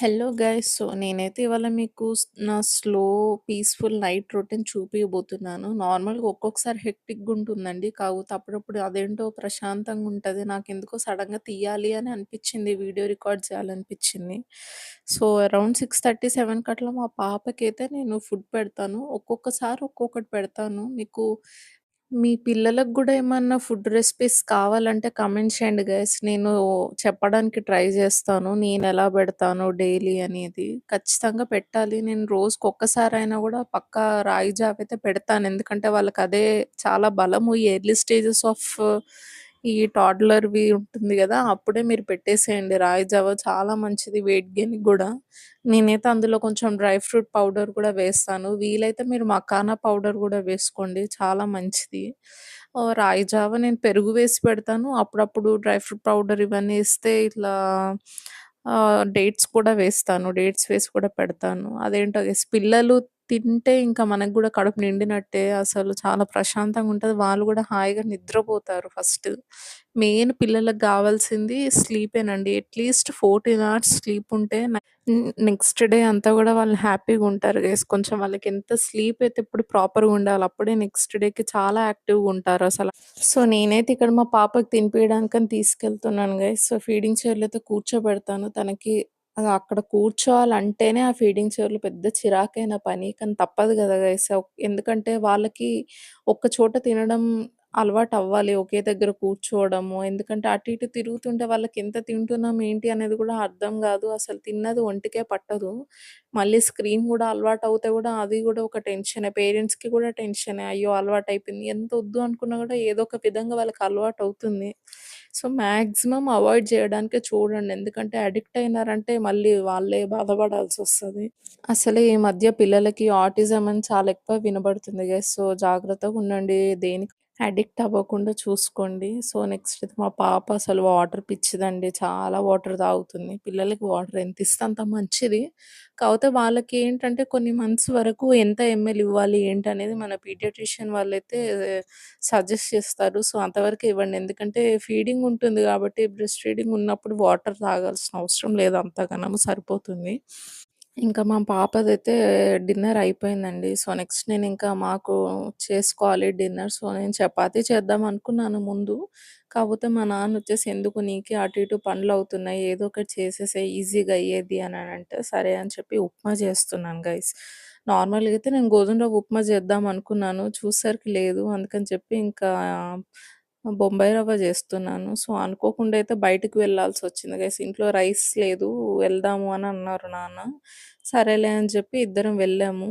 Hello guys. నేనైతే ఇవాళ మీకు నా స్లో, పీస్‌ఫుల్ నైట్ రొటీన్ చూపియబోతున్నాను. నార్మల్‌గా ఒక్కొక్కసారి హెక్టిక్‌గా ఉంటుందండి. కాకపోతే అప్పుడప్పుడు అదేంటో ప్రశాంతంగా ఉంటది. నాకెందుకో సడెన్‌గా తీయాలి అని అనిపిచ్చింది. Video record చేయాలనిపిచ్చింది. అరౌండ్ 6:30, 7 అట్లా మా పాపకైతే నేను ఫుడ్ పెడతాను. ఒక్కొక్కసారి ఒక్కొక్కటి పెడతాను. మీ పిల్లలకు గూడా ఏమన్నా ఫుడ్ రెసిపీస్ కావాలంటే కామెంట్ చేయండి గైస్. నేను చెప్పడానికి ట్రై జేస్తాను. నేనెలా బెడతాను డైలీ అనేది. ఖచ్చితంగా పెట్టాలి. నేను రోజుకొక్కసారైనా గూడా పక్కా రాగి జావయితే పెడతాను. ఎందుకంటే వాళ్ళకదే చాలా బలము. ఈ ఎర్లీ స్టేజెస్ ఆఫ్ ఈ టాడ్లర్‌వి ఉంటుంది గదా! అప్పుడే మీరు పెట్టేసేయండి. రాగి జావ చాలా మంచిది వెయిట్ గెయిన్‌కి గూడా. నేనైతే అందులో కొంచెం డ్రై ఫ్రూట్ పౌడర్ కూడా వేస్తాను. వీలైతే మీరు మకానా పౌడర్ గూడా వేసుకోండి. చాలా మంచిది. రాగి జావ నేను పెరుగు వేసి పెడతాను. అప్పుడప్పుడు డ్రై ఫ్రూట్ పౌడర్ ఇవన్నీ ఏస్తే ఇట్లా డేట్స్ కూడా వేస్తాను. డేట్స్ వేసి కూడా పెడతాను. అదేంటో పిల్లలు తింటే ఇంకా మనకు గూడా కడుపు నిండినట్టే. అసలు చాలా ప్రశాంతంగుంటది. వాళ్ళు గూడా హాయిగా నిద్రపోతారు ఫస్ట్. మెయిన్ పిల్లలకి గావాల్సింది స్లీపేనండి. అట్‌లీస్ట్ 14 అవర్స్ స్లీప్ ఉంటే నెక్స్ట్ డే అంతా గూడా వాళ్ళు హ్యాపీగుంటారు గైస్. కొంచెం వాళ్ళకెంత స్లీప్ అయితే ఇప్పుడు ప్రాపర్‌గా ఉండాలి. అప్పుడే నెక్స్ట్ డేకి చాలా యాక్టివ్‌గుంటారసల. నేనైతే ఇక్కడ మా పాపకి తినిపియడానికని తీసుకెళ్తున్నాను గైస్. ఫీడింగ్ చైర్‌లో అయితే కూర్చోబెడతాను. తనకి అక్కడ కూర్చోవాలంటేనే ఆ ఫీడింగ్ చైర్‌లో పెద్ద చిరాకైన పని. కానీ తప్పదు గదా గైస్. ఎందుకంటే వాళ్ళకి ఒక్క చోట తినడం అలవాటవ్వాలి. ఒకే దగ్గర కూర్చోవడము. ఎందుకంటే అటు ఇటు తిరుగుతుంటే వాళ్ళకెంత తింటున్నాం ఏంటి అనేది గూడా అర్థం గాదు. అసలు తిన్నది ఒంటికే పట్టదు. మళ్ళీ స్క్రీన్ గూడా అలవాటవుతే గూడా అది గూడా ఒక టెన్షనే. పేరెంట్స్‌కి గూడా టెన్షనే. అయ్యో! అలవాటయిపోయింది. ఎంత వద్దు అనుకున్నా గూడా ఏదో ఒక విధంగా వాళ్ళకి అలవాటవుతుంది. మాక్సిమం అవాయిడ్ జేయడానికే చూడండి. ఎందుకంటే అడిక్ట్ అయినారంటే మళ్ళీ వాళ్ళే బాధపడాల్సొస్తది. అసలే ఈ మధ్య పిల్లలకి ఆటిజం అని చాలా ఎక్కువ వినబడుతుంది గైస్. జాగ్రత్తగుండండి. దేనికి అడిక్ట్ అవ్వకుండా చూసుకోండి. నెక్స్ట్ మా పాప అసలు వాటర్ పిచ్చిదండి. చాలా వాటర్ తాగుతుంది. పిల్లలకి వాటర్ ఎంతిస్తే అంత మంచిది. కాపోతే వాళ్ళకేంటంటే కొన్ని మంత్స్ వరకు ఎంత ఎంఎల్ ఇవ్వాలి ఏంటనేది మన పీడియాట్రిషియన్ వాళ్ళైతే సజెస్ట్ చేస్తారు. అంతవరకే ఇవ్వండి. ఎందుకంటే ఫీడింగ్ ఉంటుంది గాబట్టి బ్రెస్ట్ ఫీడింగ్ ఉన్నప్పుడు వాటర్ తాగాల్సిన అవసరం లేదు అంతగనము సరిపోతుంది. ఇంకా మా పాపదైతే డిన్నర్ అయిపోయిందండి. నెక్స్ట్ నేనింకా మాకు చేసుకోవాలి డిన్నర్. నేను చపాతీ చేద్దాం అనుకున్నాను ముందు. కాపోతే మా నాన్నొచ్చేసి "ఎందుకు నీకే అటు ఇటు పనులవుతున్నాయి. ఏదో ఒకటి చేసేసేయి ఈజీగా అయ్యేది" అననంటే, సరే అని చెప్పి ఉప్మా చేస్తున్నాను గైస్. నార్మల్‌గా అయితే నేను గోధుమ రవ్వ ఉప్మా చేద్దాం అనుకున్నాను. చూసేసరికి లేదు. అందుకని చెప్పి ఇంకా బొంబాయి రవ్వ చేస్తున్నాను. అనుకోకుండా అయితే బయటికి వెళ్ళాల్సొచ్చింది గైస్. ఇంట్లో రైస్ లేదు. వెళ్దాము అని అన్నారు నాన్న. సరేలే అని చెప్పి ఇద్దరం వెళ్ళాము.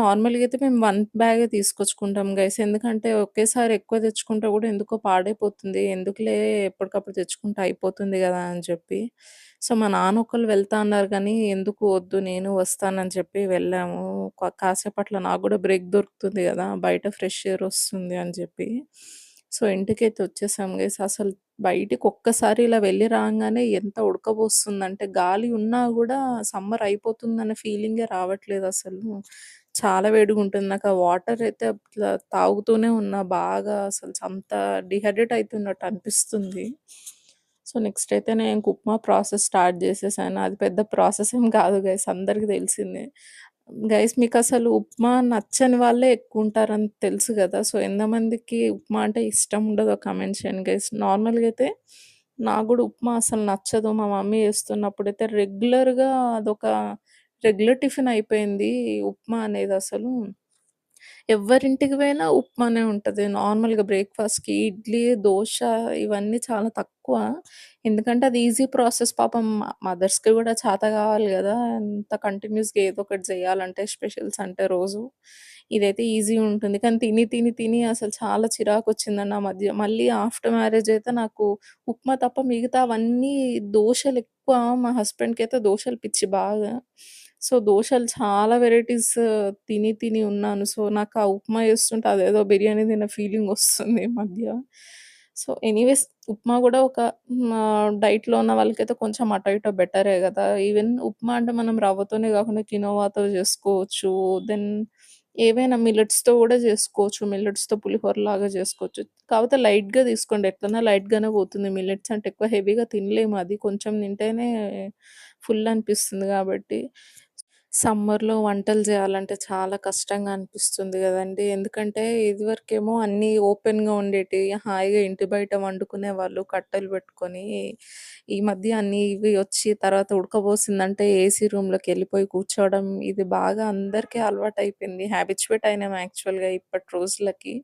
నార్మల్‌గా అయితే మేము 1 బ్యాగే తీసుకొచ్చుకుంటాం గైస్. ఎందుకంటే ఒకేసారి ఎక్కువ తెచ్చుకుంటే కూడా ఎందుకో పాడైపోతుంది. ఎందుకులే ఎప్పటికప్పుడు తెచ్చుకుంటే అయిపోతుంది గదా! అని చెప్పి. మా నాన్న ఒకళ్ళు వెళ్తా అన్నారు గానీ, ఎందుకు వద్దు నేను వస్తానని చెప్పి వెళ్ళాము. కాసేపట్లో నాకు గూడా బ్రేక్ దొరుకుతుంది గదా! బయట ఫ్రెష్ ఎయిర్ వస్తుంది అని చెప్పి. ఇంటికైతే వచ్చేసాం గైస్. అసలు బయటికి ఒక్కసారి ఇలా వెళ్లి రాంగానే ఎంత ఉడకబోస్తుందంటే, గాలి ఉన్నా గూడా సమ్మర్ అయిపోతుందన్న ఫీలింగే రావట్లేదసలు. చాలా వేడిగుంటుంది. నాకు ఆ వాటర్ అయితే అట్లా తాగుతూనే ఉన్నా బాగా అసలు అంత డీహైడ్రేట్ అయితున్నట్టు అనిపిస్తుంది. నెక్స్ట్ అయితే నేను ఇంక ఉప్మా ప్రాసెస్ స్టార్ట్ చేసేసాను. అది పెద్ద ప్రాసెస్ ఏం కాదు గైస్ అందరికి తెలిసిందే. గైస్ మీకసలు ఉప్మా నచ్చని వాళ్ళే ఎక్కువుంటారని తెలుసు గదా! ఎంతమందికి ఉప్మా అంటే ఇష్టం ఉండదో కామెంట్ చేయండి గైస్. నార్మల్‌గా అయితే నాకు గూడా ఉప్మా అసలు నచ్చదు. మా మమ్మీ చేస్తున్నప్పుడైతే రెగ్యులర్‌గా అదొక రెగ్యులర్ టిఫిన్ అయిపోయింది ఉప్మా అనేదసలు. ఎవ్వరింటికి పోయినా ఉప్మానే ఉంటది. నార్మల్‌గా బ్రేక్‌ఫాస్ట్‌కి ఇడ్లీ, దోస ఇవన్నీ చాలా తక్కువ. ఎందుకంటే అది ఈజీ ప్రాసెస్ పాపం మదర్స్‌కి గూడా చేత గావాలి గదా! అంత కంటిన్యూస్‌గా ఏదో ఒకటి జేయాలంటే స్పెషల్స్ అంటే రోజు. ఇదైతే ఈజీ ఉంటుంది. కానీ తిని, తిని, తిని అసలు చాలా చిరాకొచ్చిందండి ఆ మధ్య. మళ్ళీ ఆఫ్టర్ మ్యారేజ్ అయితే నాకు ఉప్మా తప్ప మిగతావన్నీ దోసలెక్కువ మా హస్బెండ్‌కయితే దోసలు పిచ్చి బాగా. దోసలు చాలా వెరైటీస్ తిని, తిని ఉన్నాను. నాకు ఆ ఉప్మా చేస్తుంటే అదేదో బిర్యానీ తిన్న ఫీలింగొస్తుంది ఈ మధ్య. ఎనీవేస్ ఉప్మా గూడా ఒక డైట్‌లో ఉన్న వాళ్ళకైతే కొంచెం అటో ఇటో బెటరే గదా! ఈవెన్ ఉప్మా అంటే మనం రవ్వతోనే గాకుండా కినోవాతో జేసుకోవచ్చు. దెన్ ఏవైనా మిల్లెట్స్‌తో గూడా జేసుకోవచ్చు. మిల్లెట్స్‌తో పులిహోరలాగా జేసుకోవచ్చు. కాపోతే లైట్‌గా తీసుకోండి. ఎట్లన్నా లైట్‌గానే పోతుంది. మిల్లెట్స్ అంటే ఎక్కువ హెవీగా తినలేము. అది కొంచెం తింటేనే ఫుల్ అనిపిస్తుంది గాబట్టి. సమ్మర్‌లో వంటలు జేయాలంటే చాలా కష్టంగా అనిపిస్తుంది గదండీ! ఎందుకంటే ఇదివరకేమో అన్నీ ఓపెన్‌గా ఉండేటియి. హాయిగా ఇంటి బయట వండుకునేవాళ్ళు కట్టెలు పెట్టుకొని. ఈ మధ్య అన్నీ ఇవి వచ్చి తర్వాత ఉడకబోసిందంటే ఏసీ రూమ్‌లోకెళ్ళిపోయి కూర్చోవడం ఇది బాగా అందరికీ అలవాటయిపోయింది. హ్యాబిచ్యుయేట్ అయినాం యాక్చువల్‌గా ఇప్పటి రోజులకి.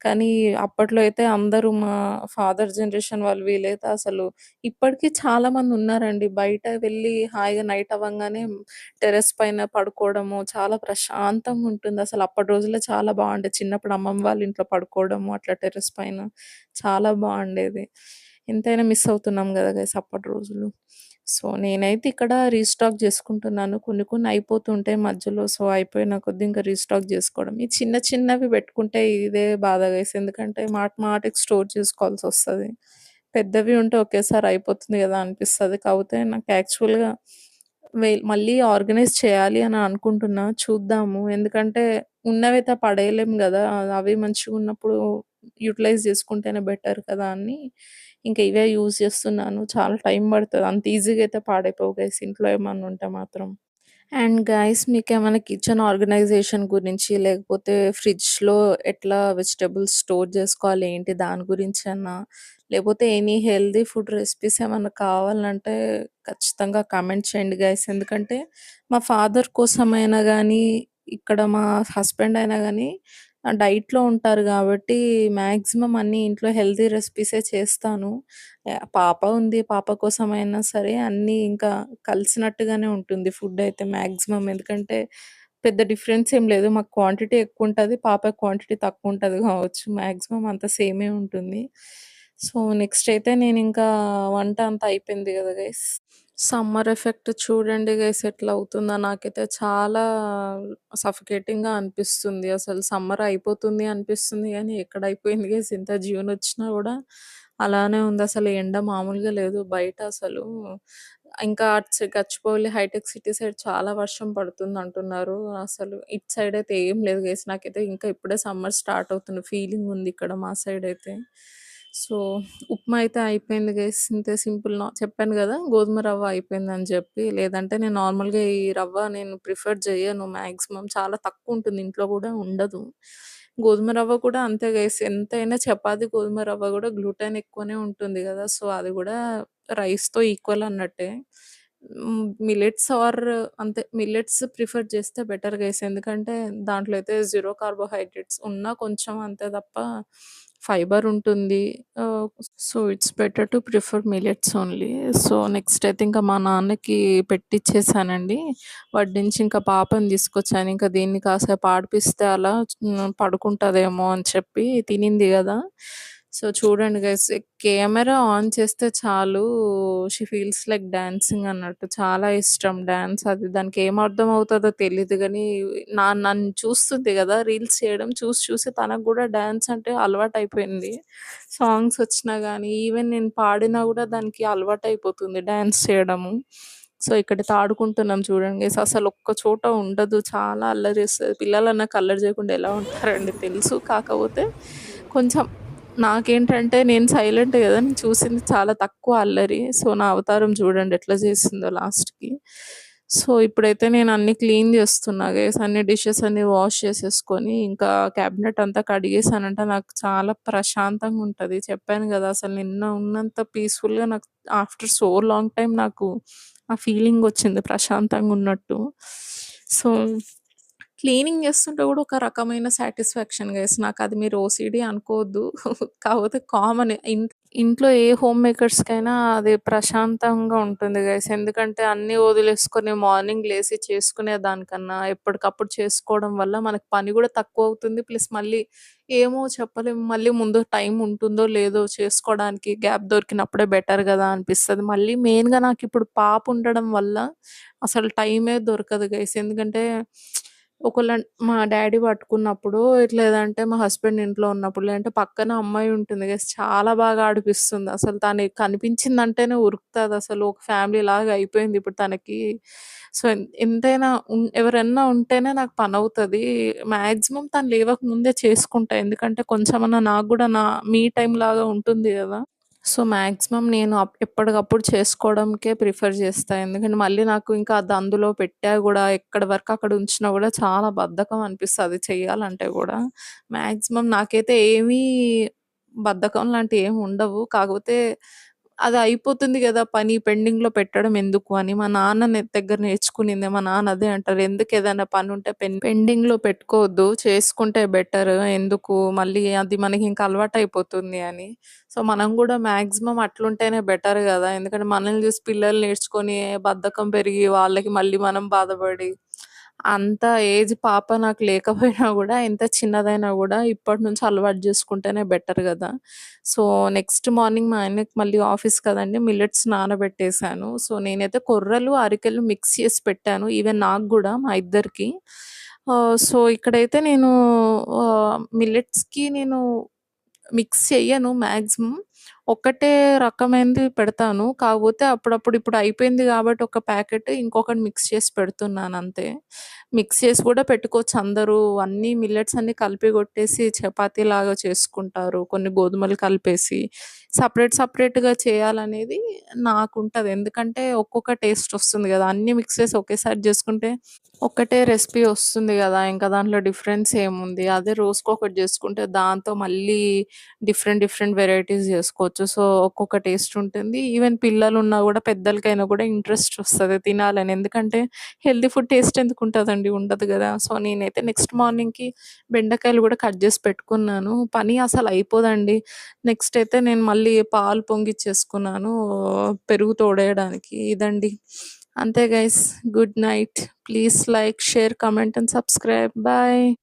కానీ అప్పట్లో అయితే అందరూ మా ఫాదర్ జనరేషన్ వాళ్ళు వీళ్ళైతే అసలు ఇప్పటికి చాలామందున్నారండి. బయట వెళ్ళి హాయిగా నైట్ అవ్వంగానే టెర్రస్ పైన పడుకోవడము, చాలా ప్రశాంతంగుంటుంది. అసలు అప్పటి రోజుల్లో చాలా బావుండేది. చిన్నప్పుడు అమ్మమ్మ వాళ్ళ ఇంట్లో పడుకోవడము, అట్లా టెర్రస్ పైన చాలా బావుండేది. ఎంతైనా మిస్ అవుతున్నాం గదా గైస్ అప్పటి రోజులు. సో, నేనైతే ఇక్కడ రీస్టాక్ జేసుకుంటున్నాను. కొన్ని కొన్ని అయిపోతుంటాయి మధ్యలో. సో, అయిపోయిన కొద్దీ ఇంకా రీస్టాక్ జేసుకోవడం. ఈ చిన్న చిన్నవి బెట్టుకుంటే ఇదే బాధ గైస్. ఎందుకంటే మాటికి స్టోర్ చేసుకోవాల్సొస్తది. పెద్దవి ఉంటే ఒకేసారి అయిపోతుంది గదా అనిపిస్తది. కాపోతే నాకు యాక్చువల్‌గా మళ్ళీ ఆర్గనైజ్ చేయాలి అని అనుకుంటున్నా. చూద్దాము. ఎందుకంటే ఉన్నవైతే పడేయలేం గదా! అవి మంచిగున్నప్పుడు యుటిలైజ్ జేసుకుంటేనే బెటర్ కదా అని ఇంక ఇవే యూజ్ చేస్తున్నాను. చాలా టైం పడతది. అంత ఈజీగా అయితే పాడైపోవు గైస్ ఇంట్లో ఏమన్నా ఉంటే మాత్రం. అండ్ గైస్ మీకేమైనా కిచెన్ ఆర్గనైజేషన్ గురించి, లేకపోతే ఫ్రిడ్జ్‌లో ఎట్లా వెజిటబుల్స్ స్టోర్ జేసుకోవాలి, ఏంటి దాని గురించన్నా, లేపోతే ఎనీ హెల్తీ ఫుడ్ రెసిపీస్ ఏమన్నా కావాలంటే ఖచ్చితంగా కామెంట్ చేయండి గైస్. ఎందుకంటే మా ఫాదర్ కోసమైనా గానీ, ఇక్కడ మా హస్బెండ్ అయినా గానీ డైట్‌లో ఉంటారు గాబట్టి మాక్సిమం అన్నీ ఇంట్లో హెల్తీ రెసిపీసే చేస్తాను. పాప ఉంది. పాప కోసమైనా సరే అన్నీ ఇంకా కలిసినట్టుగానే ఉంటుంది ఫుడ్డయితే మాక్సిమం. ఎందుకంటే పెద్ద డిఫరెన్స్ ఏం లేదు. మాకు క్వాంటిటీ ఎక్కువుంటది. పాపకి క్వాంటిటీ తక్కువుంటది గావచ్చు. మాక్సిమం అంతా సేమే ఉంటుంది. సో, నెక్స్ట్ అయితే నేనింకా వంట అంతా అయిపోయింది గదా గైస్! సమ్మర్ ఎఫెక్ట్ చూడండి గైస్ ఎట్లా అవుతుందో. నాకైతే చాలా సఫికేటింగ్‌గా అనిపిస్తుంది. అసలు సమ్మర్ అయిపోతుంది అనిపిస్తుంది గానీ, ఎక్కడైపోయింది గైస్ ఇంత జూన్ వచ్చినా గూడా అలానే ఉంది. అసలు ఎండ మామూలుగా లేదు. బయట అసలు ఇంకా గచ్చిబౌలి, హైటెక్ సిటీ సైడ్ చాలా వర్షం పడుతుందంటున్నారు. అసలు ఇటు సైడ్ అయితే ఏం లేదు గైస్. నాకైతే ఇంకా ఇప్పుడే సమ్మర్ స్టార్ట్ అవుతున్న ఫీలింగ్ ఉంది ఇక్కడ మా సైడ్ అయితే. సో, ఉప్మా అయితే అయిపోయింది గైస్. ఇంతే సింపుల్ చెప్పాను గదా! గోధుమ రవ్వ అయిపోయిందని జెప్పి. లేదంటే నేను నార్మల్‌గా ఈ రవ్వ నేను ప్రిఫర్ జెయ్యను మాక్సిమం. చాలా తక్కువుంటుంది. ఇంట్లో గూడా ఉండదు. గోధుమ రవ్వ కూడా అంతే గైస్. ఎంతైనా చపాతీ గోధుమ రవ్వ గూడా గ్లూటెన్ ఎక్కువనే ఉంటుంది గదా! సో, అది గూడా రైస్‌తో ఈక్వల్ అన్నట్టే. మిల్లెట్స్ అంతే మిల్లెట్స్ ప్రిఫర్ చేస్తే బెటర్ గైస్. ఎందుకంటే దాంట్లో అయితే జీరో కార్బోహైడ్రేట్స్ ఉన్నా కొంచెం అంతే తప్ప ఫైబర్ ఉంటుంది. So, it's better to prefer millets only. So, next అయితే ఇంకా మా నాన్నకి పెట్టిచ్చేసానండి. వడ్డించి ఇంకా పాపని తీసుకొచ్చాను. ఇంకా దీన్ని కాసేపు ఆడిపిస్తే అలా పడుకుంటదేమో అని చెప్పి తినింది గదా! సో, చూడండి గైస్ కెమెరా ఆన్ చేస్తే చాలు షీ ఫీల్స్ లైక్ డాన్సింగ్ అన్నట్టు. చాలా ఇష్టం డాన్స్ అది. దానికేం అర్థం అవుతదో తెలీదు గానీ, నన్ను చూస్తుంది గదా! రీల్స్ చేయడం చూసి చూసి తనకు గూడా డాన్స్ అంటే అలవాటయిపోయింది. సాంగ్స్ వచ్చినా గానీ, ఈవెన్ నేను పాడినా గూడా దానికి అలవాటయిపోతుంది డాన్స్ చేయడము. సో, ఇక్కడైతే ఆడుకుంటున్నాం చూడండి గైస్. అసలు ఒక్క చోట ఉండదు. చాలా అల్లరి చేస్తది. పిల్లలన్నాక అల్లరి చేయకుండా ఎలా ఉంటారండి తెలుసు. కాకపోతే కొంచెం నాకేంటంటే నేను సైలెంటే గదా! నేను చూసింది చాలా తక్కువ అల్లరి. సో, నా అవతారం చూడండి ఎట్లా చేసిందో లాస్ట్‌కి. సో, ఇప్పుడైతే నేను అన్నీ క్లీన్ చేస్తున్నా గైస్. అన్ని డిషెస్ అన్నీ వాష్ చేసేసుకొని, ఇంకా క్యాబినెట్ అంతా కడిగేసానంటే నాకు చాలా ప్రశాంతంగా ఉంటది. చెప్పాను గదా! అసలు నిన్న ఉన్నంత పీస్‌ఫుల్‌గా నాకు ఆఫ్టర్ సో లాంగ్ టైమ్ నాకు ఆ ఫీలింగొచ్చింది ప్రశాంతంగున్నట్టు. సో, క్లీనింగ్ చేస్తుంటే గూడా ఒక రకమైన సాటిస్ఫాక్షన్ గైస్. నాకది మీరు ఓసీడీ అనుకోవద్దు. కాపోతే కామన్ ఇంట్లో ఏ హోమ్ మేకర్స్‌కైనా అది ప్రశాంతంగా ఉంటుంది గైస్. ఎందుకంటే అన్నీ వదిలేసుకొని మార్నింగ్ లేసి చేసుకునే దానికన్నా ఎప్పటికప్పుడు చేసుకోవడం వల్ల మనకు పని గూడా తక్కువవుతుంది. ప్లస్ మళ్ళీ ఏమో చెప్పలేము. మళ్ళీ ముందు టైం ఉంటుందో లేదో చేసుకోవడానికి గ్యాప్ దొరికినప్పుడే బెటర్ గదా అనిపిస్తది. మళ్ళీ మెయిన్‌గా నాకిప్పుడు పాప ఉండడం వల్ల అసలు టైమే దొరకదు గైస్. ఎందుకంటే మా డ్యాడీ పట్టుకున్నప్పుడు, లేదంటే మా హస్బెండ్ ఇంట్లో ఉన్నప్పుడు, లేదంటే పక్కన అమ్మాయి ఉంటుంది గదా! చాలా బాగా ఆడిపిస్తుంది. అసలు తను కనిపించిందంటేనే ఉరుకుతదసలు. ఒక ఫ్యామిలీలాగా అయిపోయింది ఇప్పుడు తనకి. సో, ఎంతైనా ఎవరన్నా ఉంటేనే నాకు పనవుతది. మాక్సిమం తను లేవక ముందే చేసుకుంటా. ఎందుకంటే కొంచెమన్నా నాకు గూడా మీ టైమ్ లాగా ఉంటుంది గదా! సో, మాక్సిమం నేను ఎప్పటికప్పుడు చేసుకోవడంకే ప్రిఫర్ చేస్తా. ఎందుకంటే మళ్ళీ నాకు ఇంకా అది అందులో పెట్టా గూడా ఎక్కడి వరకు అక్కడ ఉంచినా గూడా చాలా బద్ధకం అనిపిస్తది చెయ్యాలంటే గూడా. మాక్సిమం నాకైతే బద్ధకం లాంటివి ఏమి ఉండవు. కాకపోతే అది అయిపోతుంది గదా! పని పెండింగ్‌లో పెట్టడం ఎందుకు అని మా నాన్న దగ్గర నేర్చుకునిందే. మా నాన్న అదే అంటారు. ఎందుకు ఏదైనా పనుంటే పెండింగ్‌లో పెట్టుకోవద్దు. చేసుకుంటే బెటర్. ఎందుకు మళ్ళీ అది మనకి ఇంకా అలవాటయిపోతుంది అని. సో, మనం గూడా మాక్సిమం అట్లుంటేనే బెటర్ గదా! ఎందుకంటే మనల్ని చూసి పిల్లలు నేర్చుకొని బద్ధకం పెరిగి వాళ్ళకి మళ్ళీ మనం బాధపడి, అంత ఏజ్ పాప నాకు లేకపోయినా గూడా ఎంత చిన్నదైనా గూడా ఇప్పటి నుంచి అలవాటు జేసుకుంటేనే బెటర్ గదా! సో, నెక్స్ట్ మార్నింగ్ మా ఆయనకి మళ్ళీ ఆఫీస్ కదండీ! మిల్లెట్స్ నానబెట్టేసాను. సో, నేనైతే కొర్రలు, అరికెలు మిక్స్ చేసి పెట్టాను. ఈవెన్ నాకు గూడా మా ఇద్దరికీ. సో, ఇక్కడైతే మిల్లెట్స్‌కి నేను మిక్స్ చెయ్యను మాక్సిమం. ఒక్కటే రకమైనది పెడతాను. కాకపోతే అప్పుడప్పుడు ఇప్పుడు అయిపోయింది గాబట్టి ఒక ప్యాకెట్ ఇంకొకటి మిక్స్ చేసి పెడుతున్నానంతే. మిక్స్ చేసి గూడా పెట్టుకోవచ్చు అందరూ. అన్నీ మిల్లెట్స్ అన్నీ కలిపి గొట్టేసి చపాతీలాగా చేసుకుంటారు. కొన్ని గోధుమలు కలిపేసి. సెపరేట్‌గా చేయాలనేది నాకుంటది. ఎందుకంటే ఒక్కొక్క టేస్ట్ ఒస్తుంది గదా! అన్నీ మిక్స్ చేసి ఒకేసారి జేసుకుంటే ఒక్కటే రెసిపీ ఒస్తుంది గదా! ఇంకా దాంట్లో డిఫరెన్స్ ఏముంది? అదే రోజుకొకటి జేసుకుంటే దాంతో మళ్ళీ డిఫరెంట్ వెరైటీస్ జేసుకోవచ్చు. సో, ఒక్కొక్క టేస్ట్ ఉంటుంది. ఈవెన్ పిల్లలున్నా గూడా పెద్దలకైనా గూడా ఇంట్రెస్ట్ ఒస్తది తినాలని. ఎందుకంటే హెల్తీ ఫుడ్ టేస్ట్ ఎందుకుంటదండి? ఉండదు గదా! సో, నేనైతే నెక్స్ట్ మార్నింగ్‌కి బెండకాయలు గూడా కట్ జేసి పెట్టుకున్నాను. పని అసలయిపోదండి. నెక్స్ట్ అయితే నేను మళ్ళీ పాలు పొంగిచ్చేసుకున్నాను పెరుగు తోడేయడానికి. ఇదండి. అంతే guys. Good night. Please like, share, comment and subscribe. Bye.